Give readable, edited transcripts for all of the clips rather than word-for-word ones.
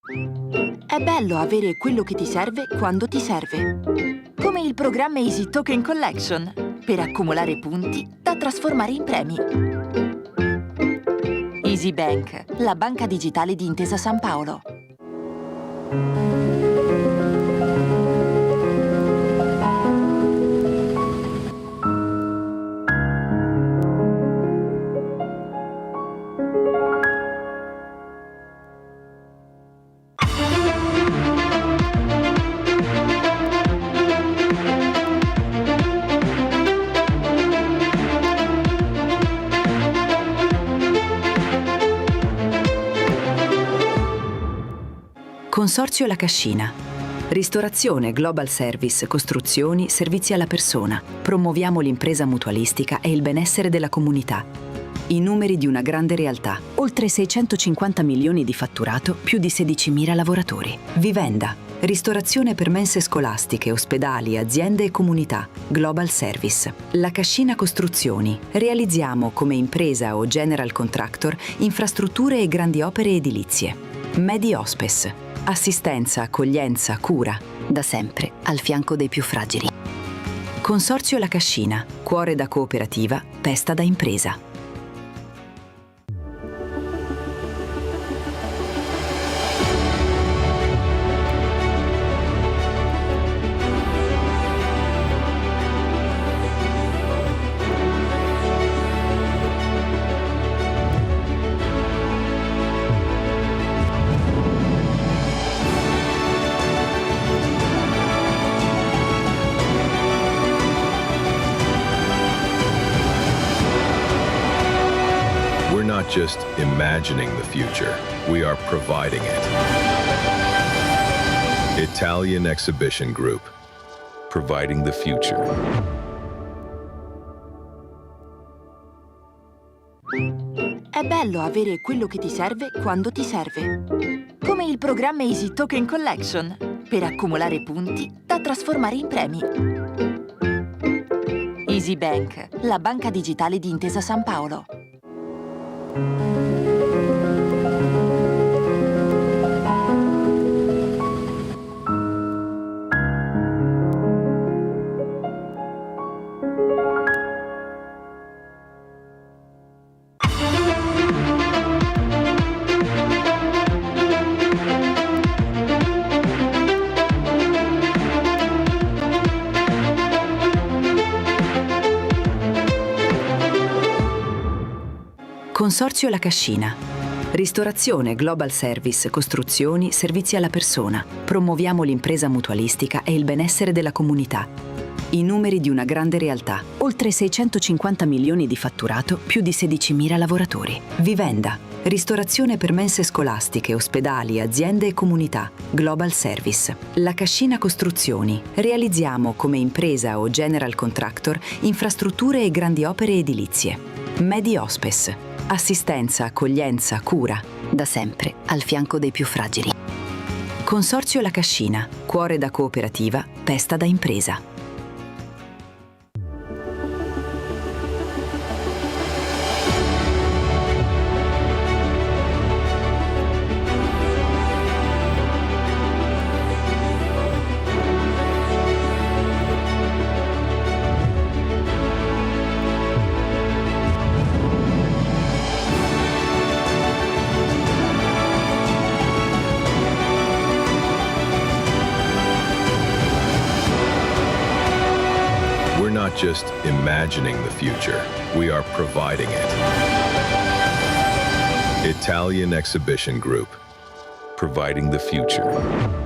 È bello avere quello che ti serve quando ti serve. Come il programma Easy Token Collection, per accumulare punti da trasformare in premi. Easy Bank, la banca digitale di Intesa San Paolo. Consorzio La Cascina. Ristorazione, global service, costruzioni, servizi alla persona. Promuoviamo l'impresa mutualistica e il benessere della comunità. I numeri di una grande realtà. Oltre 650 milioni di fatturato, più di 16.000 lavoratori. Vivenda. Ristorazione per mense scolastiche, ospedali, aziende e comunità. Global Service. La Cascina Costruzioni. Realizziamo come impresa o general contractor infrastrutture e grandi opere edilizie. Medi Hospice. Assistenza, accoglienza, cura. Da sempre al fianco dei più fragili. Consorzio La Cascina. Cuore da cooperativa, testa da impresa. Not just imagining the future, we are providing it. Italian Exhibition Group, providing the future. È bello avere quello che ti serve quando ti serve. Come il programma Easy Token Collection, per accumulare punti da trasformare in premi. Easy Bank, la banca digitale di Intesa San Paolo. Consorzio La Cascina. Ristorazione, global service, costruzioni, servizi alla persona. Promuoviamo l'impresa mutualistica e il benessere della comunità. I numeri di una grande realtà. Oltre 650 milioni di fatturato, più di 16.000 lavoratori. Vivenda. Ristorazione per mense scolastiche, ospedali, aziende e comunità. Global Service. La Cascina Costruzioni. Realizziamo come impresa o general contractor infrastrutture e grandi opere edilizie. Medi Hospice. Assistenza, accoglienza, cura. Da sempre al fianco dei più fragili. Consorzio La Cascina. Cuore da cooperativa, testa da impresa. Not just imagining the future, we are providing it. Italian Exhibition Group, providing the future.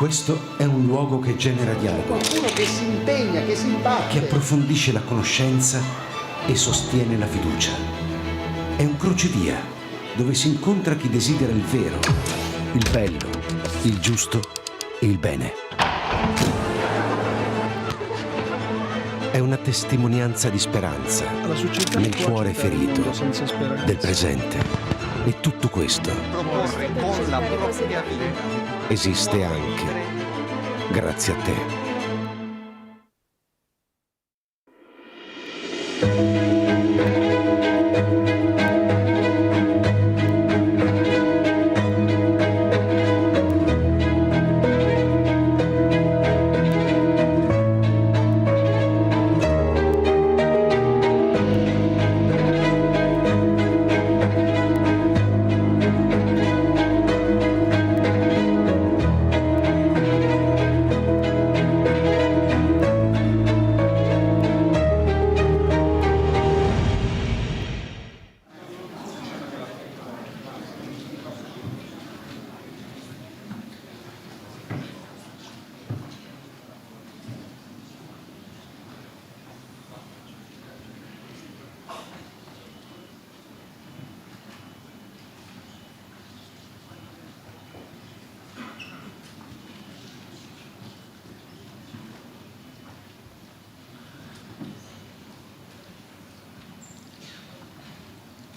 Questo è un luogo che genera dialogo, Qualcuno che si impegna, che si che batte. approfondisce la conoscenza e sostiene la fiducia. È un crocevia dove si incontra chi desidera il vero, il bello, il giusto e il bene. È una testimonianza di speranza nel cuore ferito del presente. E tutto questo Proporre con la propria vita. esiste anche grazie a te.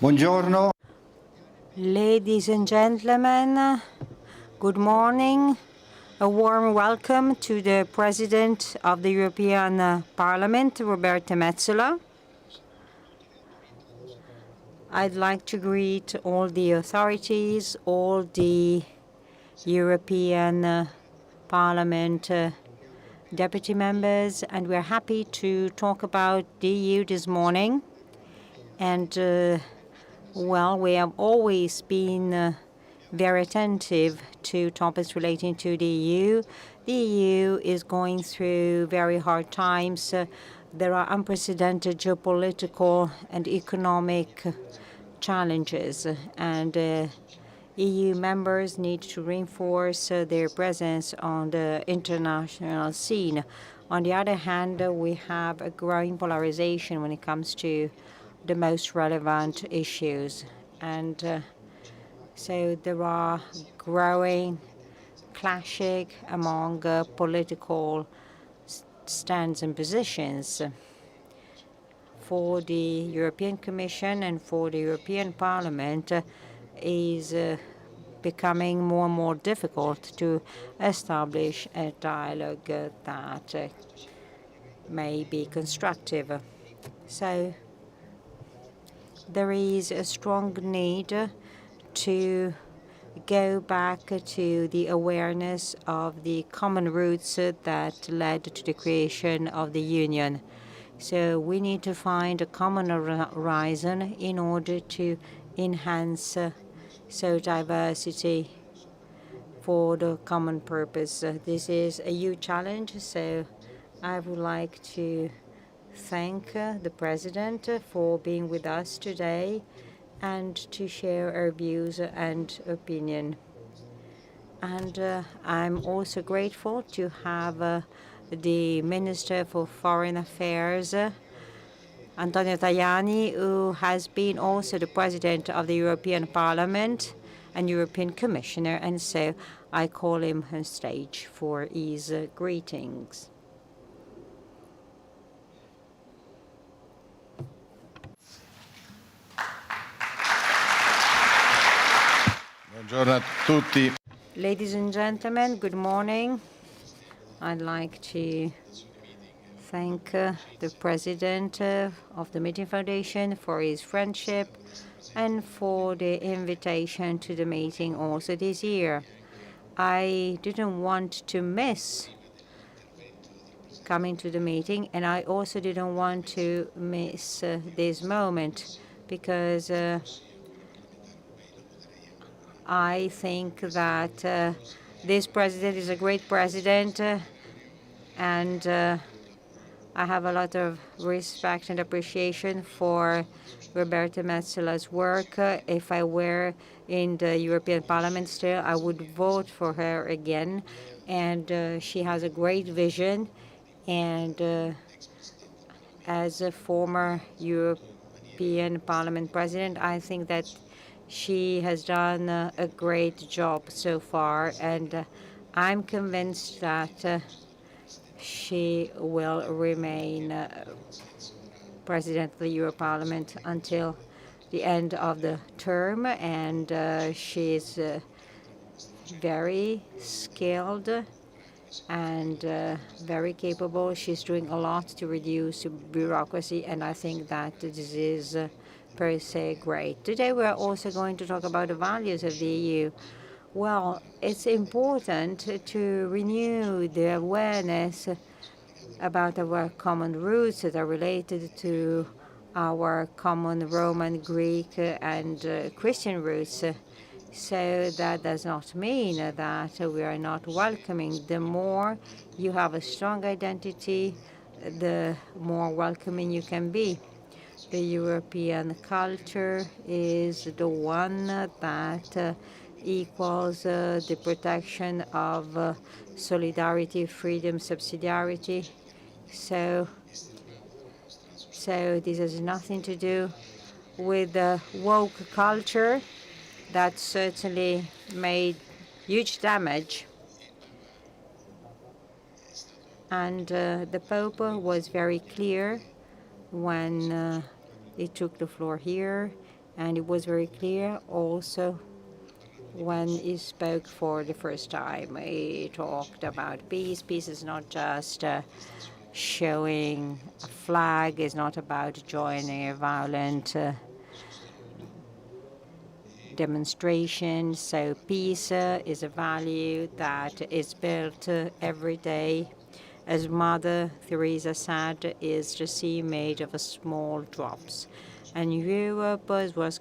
Buongiorno. Ladies and gentlemen, good morning. A warm welcome to the President of the European Parliament, Roberta Metsola. I'd like to greet all the authorities, all the European Parliament deputy members, and we're happy to talk about the EU this morning. And well, we have always been very attentive to topics relating to the EU. The EU is going through very hard times. There are unprecedented geopolitical and economic challenges, and EU members need to reinforce their presence on the international scene. On the other hand, we have a growing polarization when it comes to the most relevant issues. And so there are growing clashing among political stands and positions. For the European Commission and for the European Parliament is becoming more and more difficult to establish a dialogue that may be constructive. So there is a strong need to go back to the awareness of the common roots that led to the creation of the Union. So we need to find a common horizon in order to enhance diversity for the common purpose. This is a huge challenge, so I would like to thank the President for being with us today and to share our views and opinion. And I'm also grateful to have the Minister for Foreign Affairs, Antonio Tajani, who has been also the President of the European Parliament and European Commissioner, and so I call him on stage for his greetings. Buongiorno a tutti. Ladies and gentlemen, good morning. I'd like to thank the President of the Meeting Foundation for his friendship and for the invitation to the meeting also this year. I didn't want to miss coming to the meeting, and I also didn't want to miss this moment because I think that this president is a great president, and I have a lot of respect and appreciation for Roberta Metzola's work. If I were in the European Parliament still, I would vote for her again. And she has a great vision. And as a former European Parliament president, I think that she has done a great job so far. And I'm convinced that she will remain President of the Euro Parliament until the end of the term, and she's very skilled and very capable. She's doing a lot to reduce bureaucracy, and I think that this is per se great. Today we're also going to talk about the values of the EU. Well, it's important to renew the awareness about our common roots that are related to our common Roman, Greek, and Christian roots. So that does not mean that we are not welcoming. The more you have a strong identity, the more welcoming you can be. The European culture is the one that equals the protection of solidarity, freedom, subsidiarity. So this has nothing to do with the woke culture that certainly made huge damage. And the Pope was very clear when he took the floor here, and it was very clear also when he spoke for the first time. He talked about peace. Peace is not just showing a flag, is not about joining a violent demonstration. So peace is a value that is built every day. As Mother Teresa said, is the sea made of small drops. And Europe was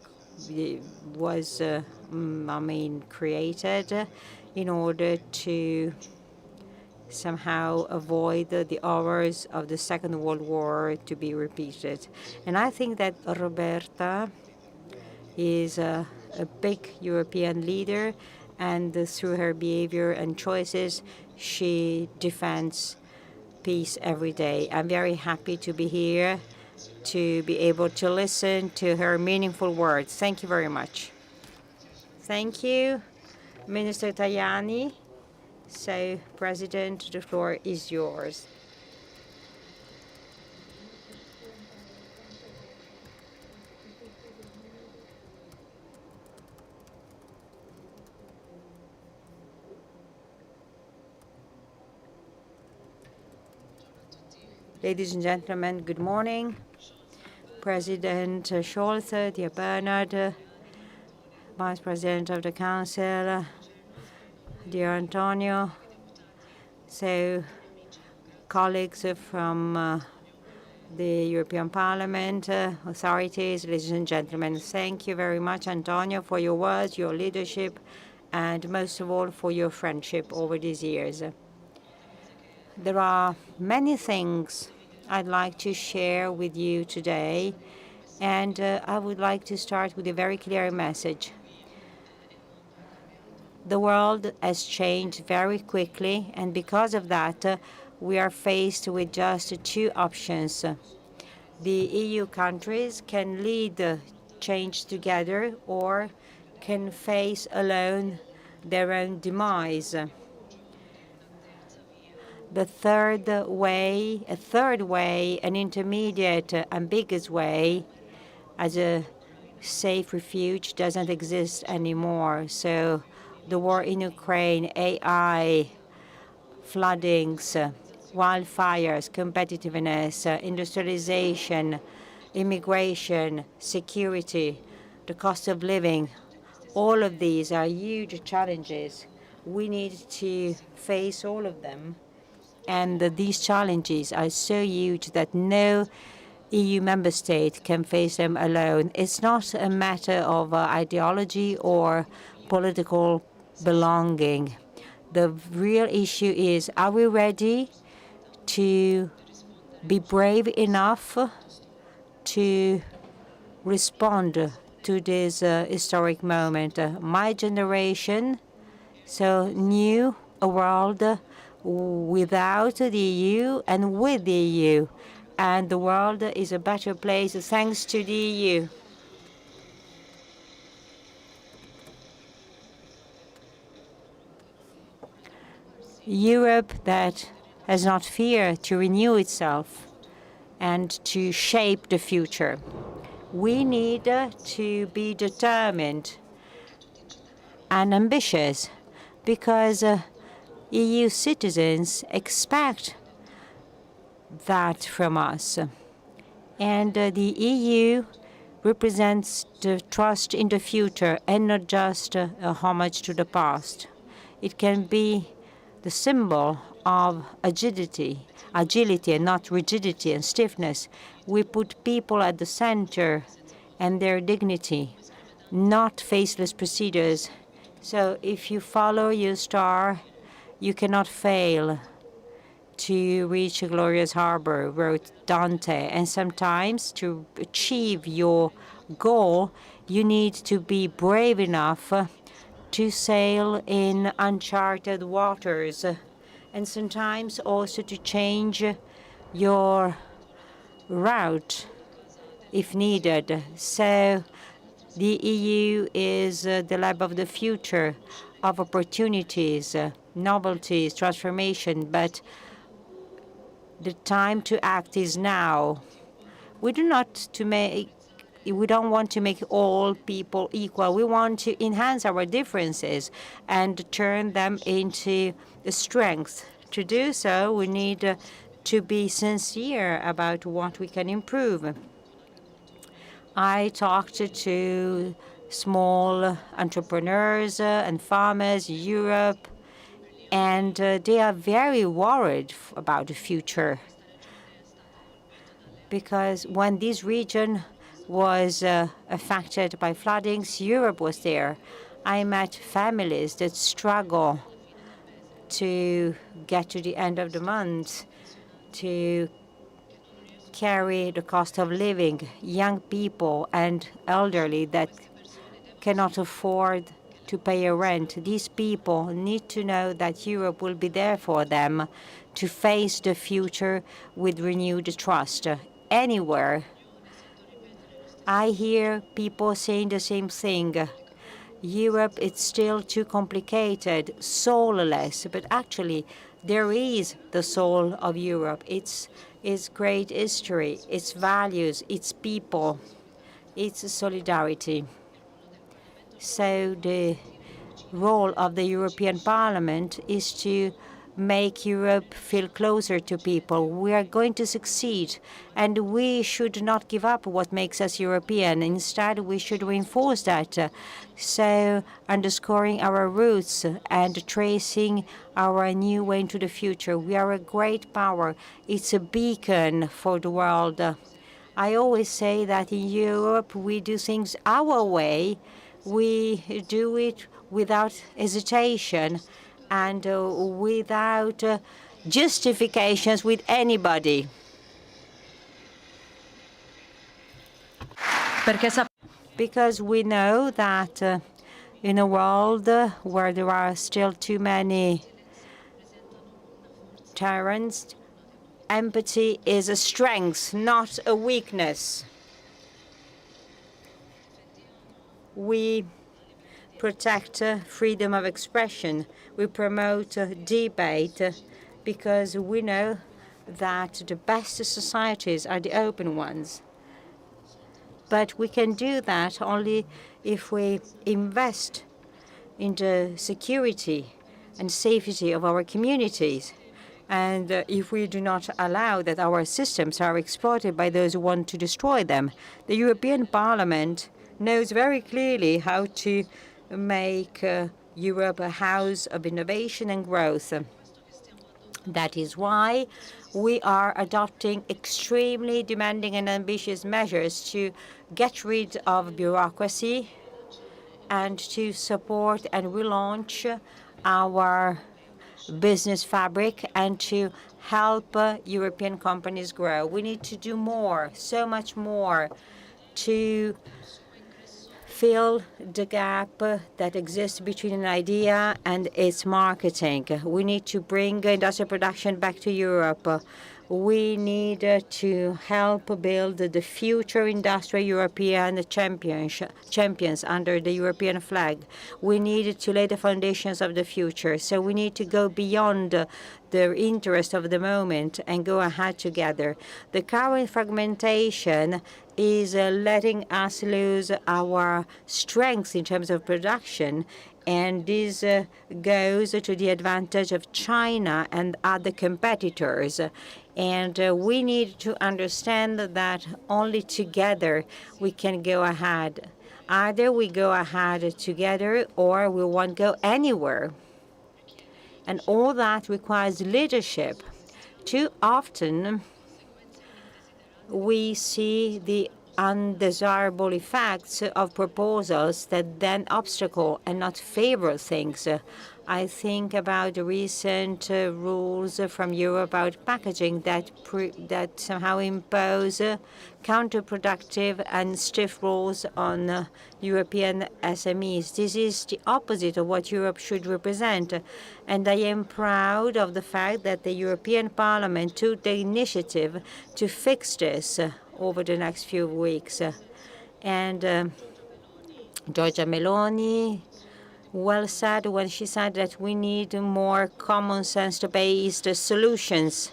created in order to somehow avoid the horrors of the Second World War to be repeated. And I think that Roberta is a big European leader, and through her behavior and choices, she defends peace every day. I'm very happy to be here, to be able to listen to her meaningful words. Thank you very much. Thank you, Minister Tajani. So, President, the floor is yours. Ladies and gentlemen, good morning. President Scholz, dear Bernhard, Vice President of the Council, dear Antonio, so colleagues from the European Parliament, authorities, ladies and gentlemen, thank you very much, Antonio, for your words, your leadership, and most of all for your friendship over these years. There are many things I'd like to share with you today, and I would like to start with a very clear message. The world has changed very quickly, and because of that, we are faced with just two options. The EU countries can lead change together or can face alone their own demise. The third way, an intermediate, ambiguous way, as a safe refuge, doesn't exist anymore. So the war in Ukraine, AI, floodings, wildfires, competitiveness, industrialization, immigration, security, the cost of living, all of these are huge challenges. We need to face all of them. And these challenges are so huge that no EU member state can face them alone. It's not a matter of ideology or political belonging. The real issue is, are we ready to be brave enough to respond to this historic moment. My generation so knew a world without the EU and with the EU, and the world is a better place thanks to the EU. Europe that has not feared to renew itself and to shape the future. We need to be determined and ambitious because EU citizens expect that from us. And the EU represents the trust in the future and not just a homage to the past. It can be the symbol of agility and not rigidity and stiffness. We put people at the center and their dignity, not faceless procedures. So if you follow your star, you cannot fail to reach a glorious harbor, wrote Dante. And sometimes to achieve your goal, you need to be brave enough to sail in uncharted waters, and sometimes also to change your route if needed. So the EU is the lab of the future, of opportunities, novelties, transformation, but the time to act is now. We don't want to make all people equal. We want to enhance our differences and turn them into a strength. To do so, we need to be sincere about what we can improve. I talked to small entrepreneurs and farmers in Europe, and they are very worried about the future. Because when this region was affected by floodings, Europe was there. I met families that struggle to get to the end of the month, to carry the cost of living, young people and elderly that cannot afford to pay a rent. These people need to know that Europe will be there for them to face the future with renewed trust. Anywhere, I hear people saying the same thing. Europe is still too complicated, soulless, but actually there is the soul of Europe. It's great history, its values, its people, its solidarity. So the role of the European Parliament is to make Europe feel closer to people. We are going to succeed, and we should not give up what makes us European. Instead, we should reinforce that. So underscoring our roots and tracing our new way into the future. We are a great power. It's a beacon for the world. I always say that in Europe, we do things our way. We do it without hesitation and without justifications with anybody. Because we know that in a world where there are still too many tyrants, empathy is a strength, not a weakness. We protect freedom of expression. We promote debate because we know that the best societies are the open ones. But we can do that only if we invest in the security and safety of our communities. And if we do not allow that our systems are exploited by those who want to destroy them. The European Parliament knows very clearly how to make Europe a house of innovation and growth. That is why we are adopting extremely demanding and ambitious measures to get rid of bureaucracy and to support and relaunch our business fabric and to help European companies grow. We need to do more, so much more, to fill the gap that exists between an idea and its marketing. We need to bring industrial production back to Europe. We need to help build the future industrial European champions under the European flag. We need to lay the foundations of the future. So we need to go beyond the interest of the moment and go ahead together. The current fragmentation is letting us lose our strengths in terms of production, and this goes to the advantage of China and other competitors. And we need to understand that only together we can go ahead. Either we go ahead together or we won't go anywhere. And all that requires leadership. Too often, we see the undesirable effects of proposals that then obstacle and not favor things. I think about the recent rules from Europe about packaging that somehow impose counterproductive and stiff rules on European SMEs. This is the opposite of what Europe should represent. And I am proud of the fact that the European Parliament took the initiative to fix this over the next few weeks. And Giorgia Meloni well said when she said that we need more common sense-based solutions.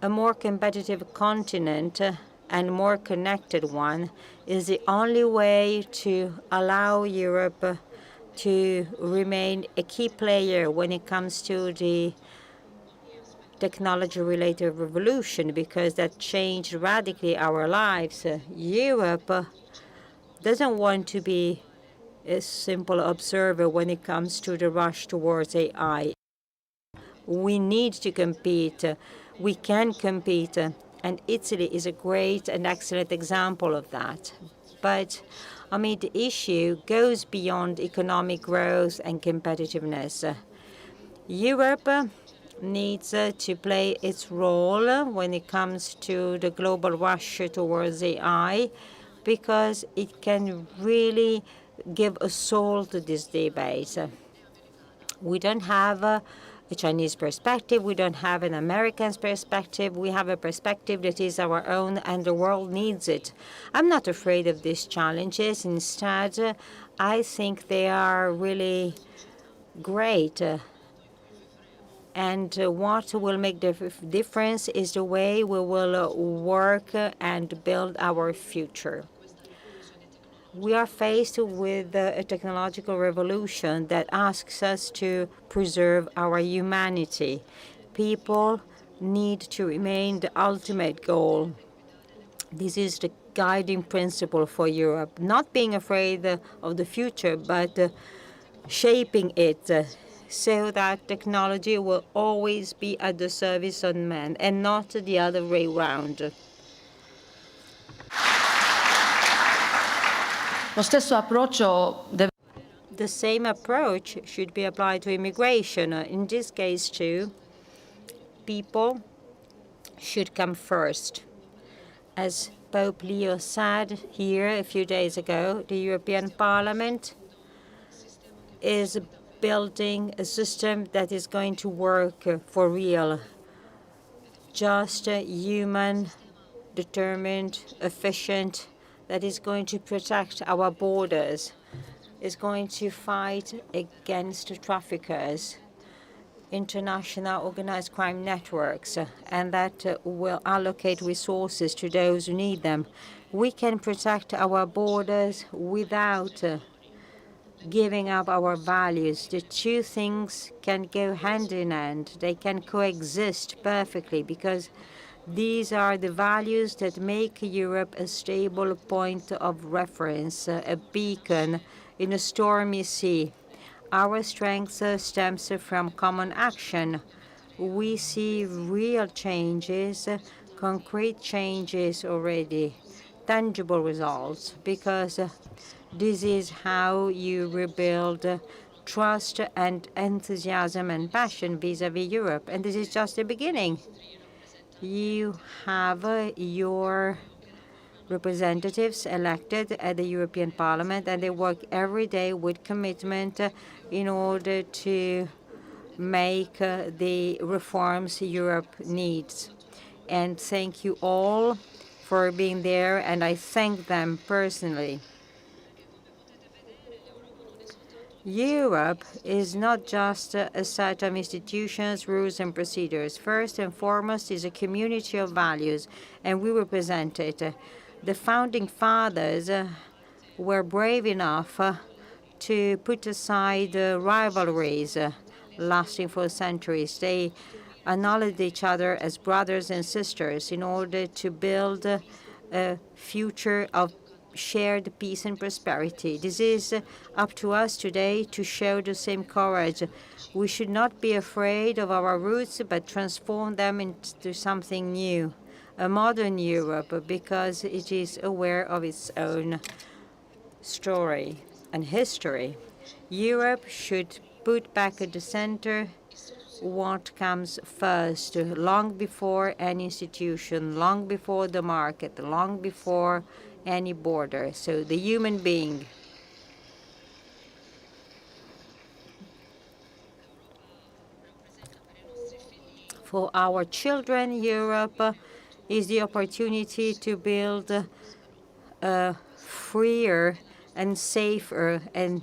A more competitive continent and more connected one is the only way to allow Europe to remain a key player when it comes to the technology-related revolution, because that changed radically our lives. Europe doesn't want to be a simple observer when it comes to the rush towards AI. We need to compete. We can compete. And Italy is a great and excellent example of that. But the issue goes beyond economic growth and competitiveness. Europe needs to play its role when it comes to the global rush towards AI, because it can really give a soul to this debate. We don't have a Chinese perspective. We don't have an American perspective. We have a perspective that is our own, and the world needs it. I'm not afraid of these challenges. Instead, I think they are really great. And what will make the difference is the way we will work and build our future. We are faced with a technological revolution that asks us to preserve our humanity. People need to remain the ultimate goal. This is the guiding principle for Europe, not being afraid of the future, but shaping it so that technology will always be at the service of man and not the other way around. The same approach should be applied to immigration. In this case, too, people should come first. As Pope Leo said here a few days ago, the European Parliament is building a system that is going to work for real. Just, human, determined, efficient, that is going to protect our borders, is going to fight against traffickers, international organized crime networks, and that will allocate resources to those who need them. We can protect our borders without giving up our values. The two things can go hand in hand. They can coexist perfectly, because these are the values that make Europe a stable point of reference, a beacon in a stormy sea. Our strength stems from common action. We see real changes, concrete changes already, tangible results, because this is how you rebuild trust and enthusiasm and passion vis-à-vis Europe. And this is just the beginning. You have your representatives elected at the European Parliament, and they work every day with commitment in order to make the reforms Europe needs. And thank you all for being there, and I thank them personally. Europe is not just a set of institutions, rules, and procedures. First and foremost, is a community of values, and we represent it. The founding fathers were brave enough to put aside rivalries lasting for centuries. They acknowledged each other as brothers and sisters in order to build a future of shared peace and prosperity. This is up to us today to show the same courage. We should not be afraid of our roots, but transform them into something new, a modern Europe, because it is aware of its own story and history. Europe should put back at the center what comes first, long before any institution, long before the market, long before any border. So the human being. For our children, Europe is the opportunity to build a freer and safer and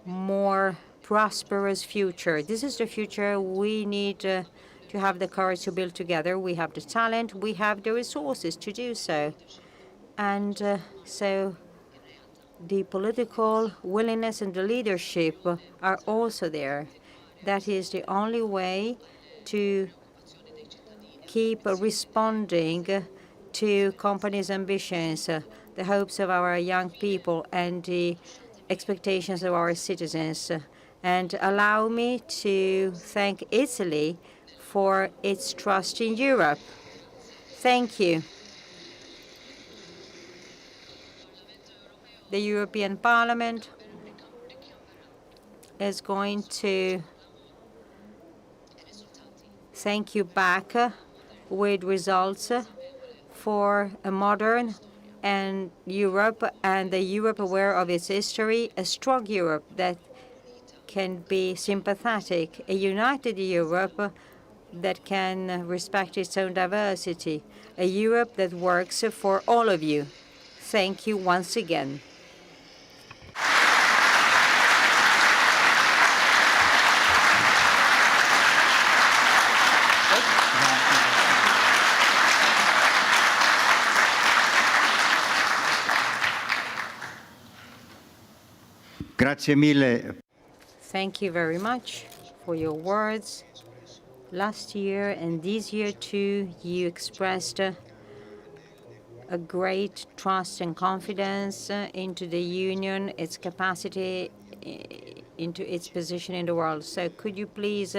more prosperous future. This is the future we need to have the courage to build together. We have the talent, we have the resources to do so. And so the political willingness and the leadership are also there. That is the only way to keep responding to companies' ambitions, the hopes of our young people, and the expectations of our citizens. And allow me to thank Italy for its trust in Europe. Thank you. The European Parliament is going to thank you back with results for a modern and Europe, and a Europe aware of its history, a strong Europe that can be sympathetic, a united Europe that can respect its own diversity, a Europe that works for all of you. Thank you once again. Grazie mille. Thank you very much for your words. Last year and this year too, you expressed a great trust and confidence into the Union, its capacity, into its position in the world. So could you please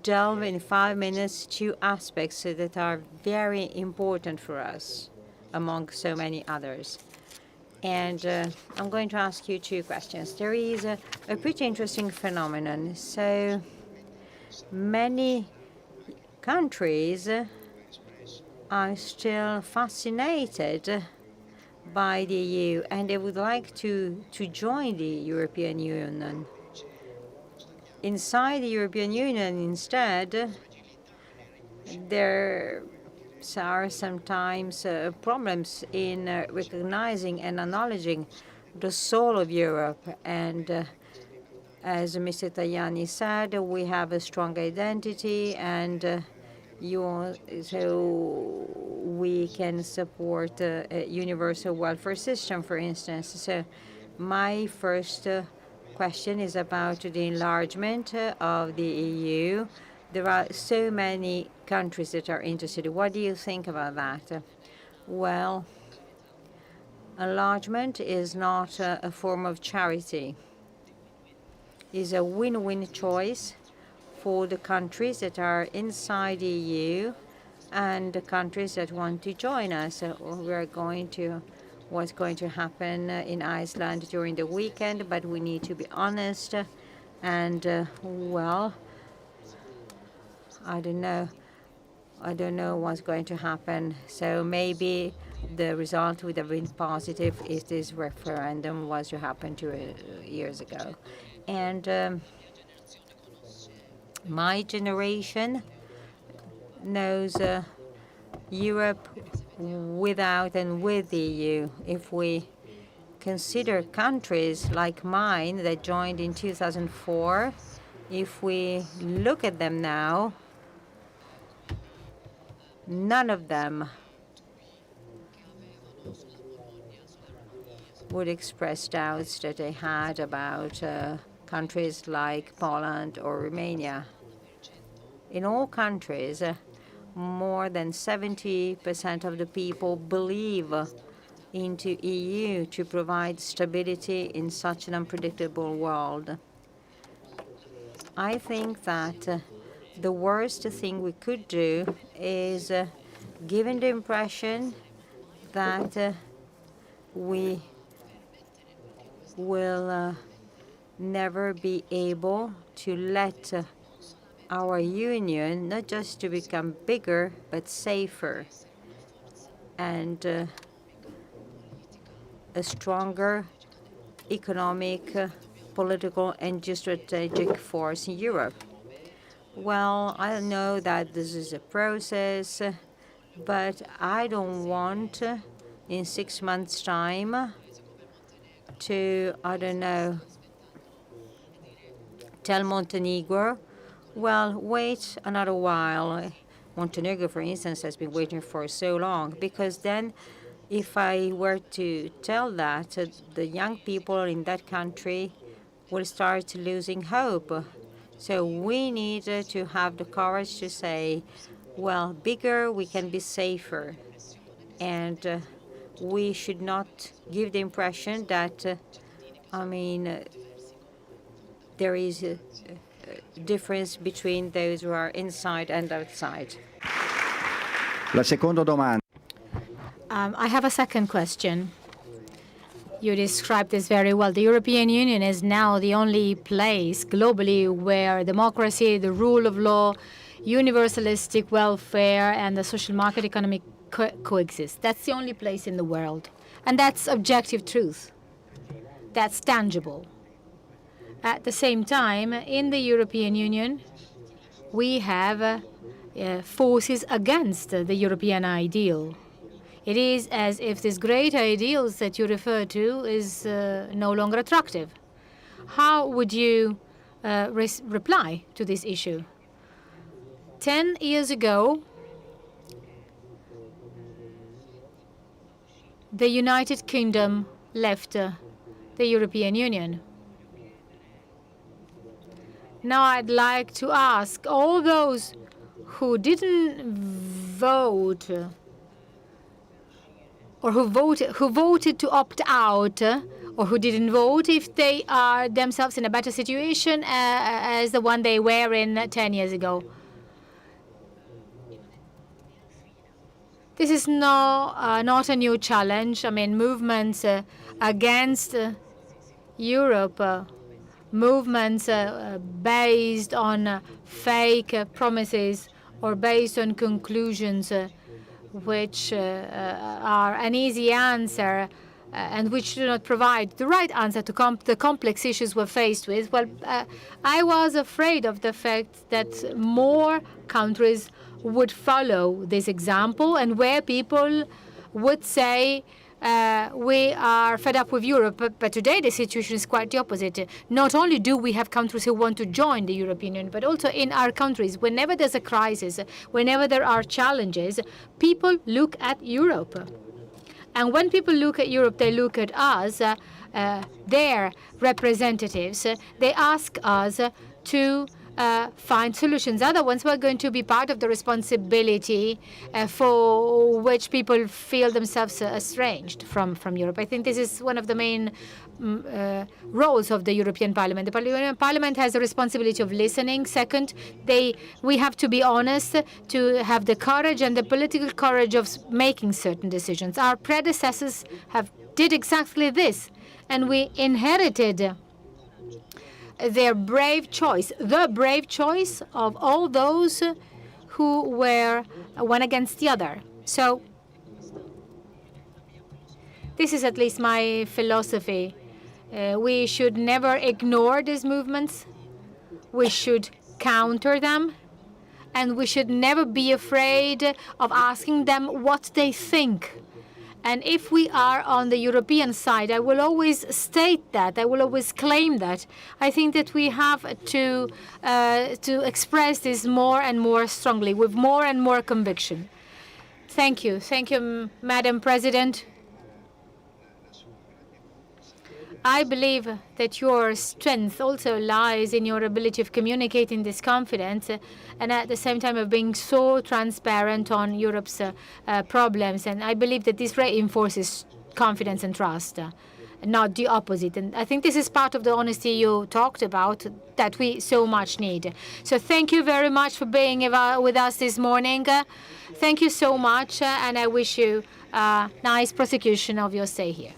delve in 5 minutes 2 aspects that are very important for us, among so many others? And I'm going to ask you 2 questions. There is a pretty interesting phenomenon. So many countries are still fascinated by the EU, and they would like to join the European Union. Inside the European Union, instead, there are sometimes problems in recognizing and acknowledging the soul of Europe. And as Mr. Tajani said, we have a strong identity, and so we can support a universal welfare system, for instance. So my first question is about the enlargement of the EU. There are so many countries that are interested. What do you think about that? Well, enlargement is not a form of charity. It's a win-win choice for the countries that are inside the EU and the countries that want to join us. We are going to what's going to happen in Iceland during the weekend, but we need to be honest. And, well, I don't know. I don't know what's going to happen. So maybe the result would have been positive if this referendum was to happen 2 years ago. And my generation knows Europe without and with the EU. If we consider countries like mine that joined in 2004, if we look at them now, none of them would express doubts that they had about countries like Poland or Romania. In all countries, more than 70% of the people believe into EU to provide stability in such an unpredictable world. I think that the worst thing we could do is giving the impression that we will never be able to let our union not just to become bigger, but safer and a stronger economic, political, and geostrategic force in Europe. Well, I know that this is a process, but I don't want in 6 months' time to, I don't know, tell Montenegro, well, wait another while. Montenegro, for instance, has been waiting for so long, because then if I were to tell that, the young people in that country will start losing hope. So we need to have the courage to say, well, bigger, we can be safer. And we should not give the impression that, there is a difference between those who are inside and outside. La seconda domanda. I have a second question. You described this very well. The European Union is now the only place globally where democracy, the rule of law, universalistic welfare, and the social market economy coexist. That's the only place in the world. And that's objective truth. That's tangible. At the same time, in the European Union, we have forces against the European ideal. It is as if these great ideals that you refer to is no longer attractive. How would you reply to this issue? 10 years ago, the United Kingdom left the European Union. Now I'd like to ask all those who didn't vote or who voted to opt out or who didn't vote, if they are themselves in a better situation as the one they were in 10 years ago. This is not a new challenge. I mean, movements against Europe, movements based on fake promises or based on conclusions which are an easy answer and which do not provide the right answer to the complex issues we're faced with. Well, I was afraid of the fact that more countries would follow this example and where people would say, we are fed up with Europe, but today the situation is quite the opposite. Not only do we have countries who want to join the European Union, but also in our countries, whenever there's a crisis, whenever there are challenges, people look at Europe. And when people look at Europe, they look at us, their representatives. They ask us to find solutions. Otherwise, we're going to be part of the responsibility for which people feel themselves estranged from Europe. I think this is one of the main roles of the European Parliament. The European Parliament has the responsibility of listening. Second, we have to be honest, to have the courage and the political courage of making certain decisions. Our predecessors have did exactly this, and we inherited their brave choice, the brave choice of all those who were one against the other. So this is at least my philosophy. We should never ignore these movements. We should counter them, and we should never be afraid of asking them what they think. And if we are on the European side, I will always state that, I will always claim that. I think that we have to express this more and more strongly, with more and more conviction. Thank you. Thank you, Madam President. I believe that your strength also lies in your ability of communicating this confidence and at the same time of being so transparent on Europe's problems. And I believe that this reinforces confidence and trust, not the opposite. And I think this is part of the honesty you talked about that we so much need. So thank you very much for being with us this morning. Thank you so much, and I wish you a nice prosecution of your stay here.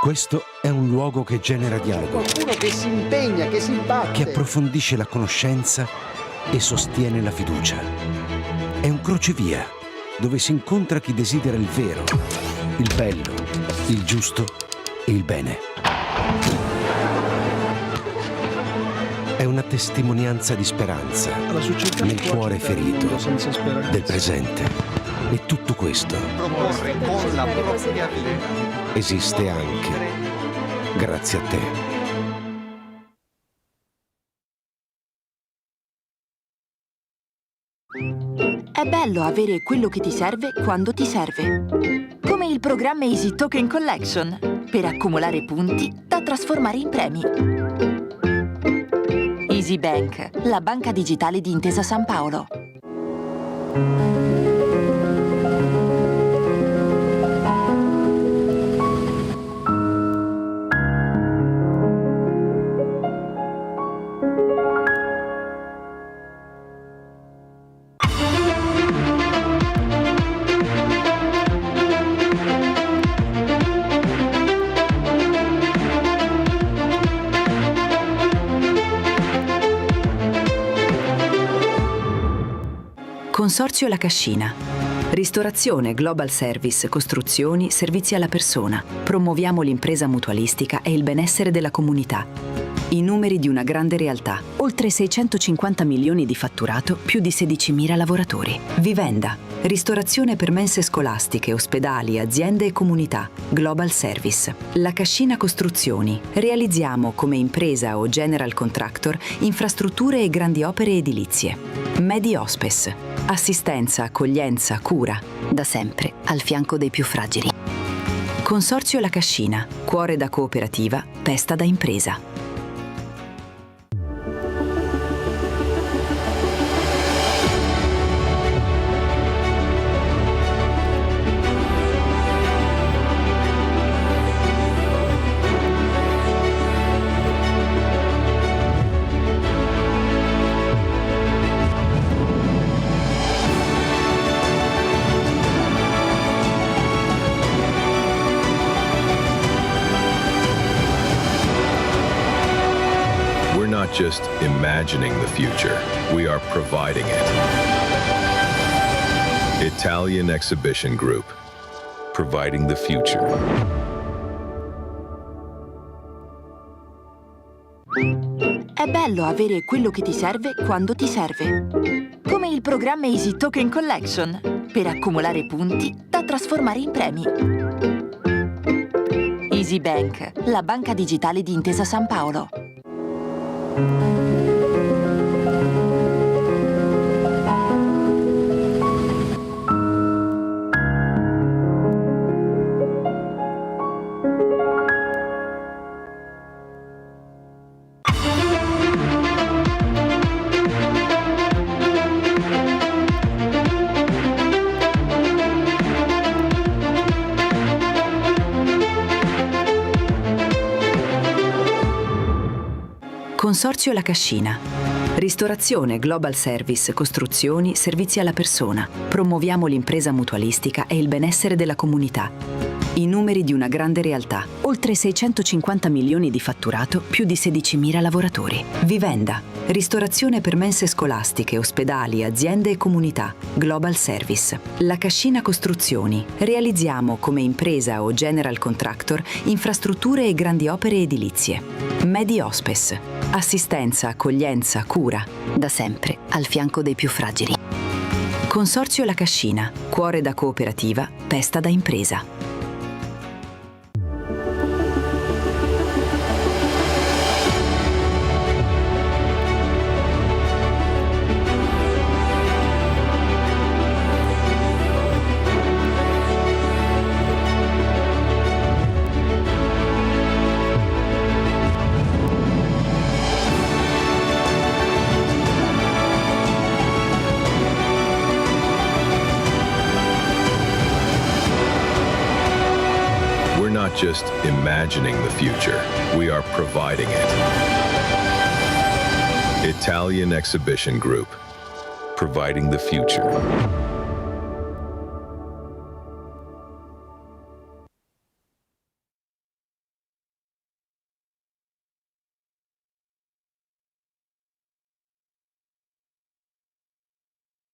Questo è un luogo che genera dialogo, Qualcuno che si impegna, che si batte. che approfondisce la conoscenza e sostiene la fiducia. È un crocevia dove si incontra chi desidera il vero, il bello, il giusto e il bene. È una testimonianza di speranza nel cuore ferito del presente. E tutto questo Proporre con la propria vita. esiste anche grazie a te. È bello avere quello che ti serve quando ti serve. Come il programma Easy Token Collection, per accumulare punti da trasformare in premi. Easy Bank, la banca digitale di Intesa San Paolo. Consorzio La Cascina. Ristorazione, global service, costruzioni, servizi alla persona. Promuoviamo l'impresa mutualistica e il benessere della comunità. I numeri di una grande realtà. Oltre 650 milioni di fatturato, più di 16.000 lavoratori. Vivenda. Ristorazione per mense scolastiche, ospedali, aziende e comunità. Global Service. La Cascina Costruzioni. Realizziamo come impresa o general contractor infrastrutture e grandi opere edilizie. Medi Hospes. Assistenza, accoglienza, cura. Da sempre al fianco dei più fragili. Consorzio La Cascina. Cuore da cooperativa, testa da impresa. Not just imagining the future, we are providing it. Italian Exhibition Group, providing the future. È bello avere quello che ti serve quando ti serve. Come il programma Easy Token Collection, per accumulare punti da trasformare in premi. EasyBank, la banca digitale di Intesa San Paolo. Consorzio La Cascina. Ristorazione, global service, costruzioni, servizi alla persona. Promuoviamo l'impresa mutualistica e il benessere della comunità. I numeri di una grande realtà. Oltre 650 milioni di fatturato, più di 16.000 lavoratori. Vivenda. Ristorazione per mense scolastiche, ospedali, aziende e comunità. Global Service. La Cascina Costruzioni. Realizziamo come impresa o general contractor infrastrutture e grandi opere edilizie. Medi Hospes. Assistenza, accoglienza, cura. Da sempre al fianco dei più fragili. Consorzio La Cascina. Cuore da cooperativa, testa da impresa. We're not just imagining the future, we are providing it. Italian Exhibition Group, providing the future.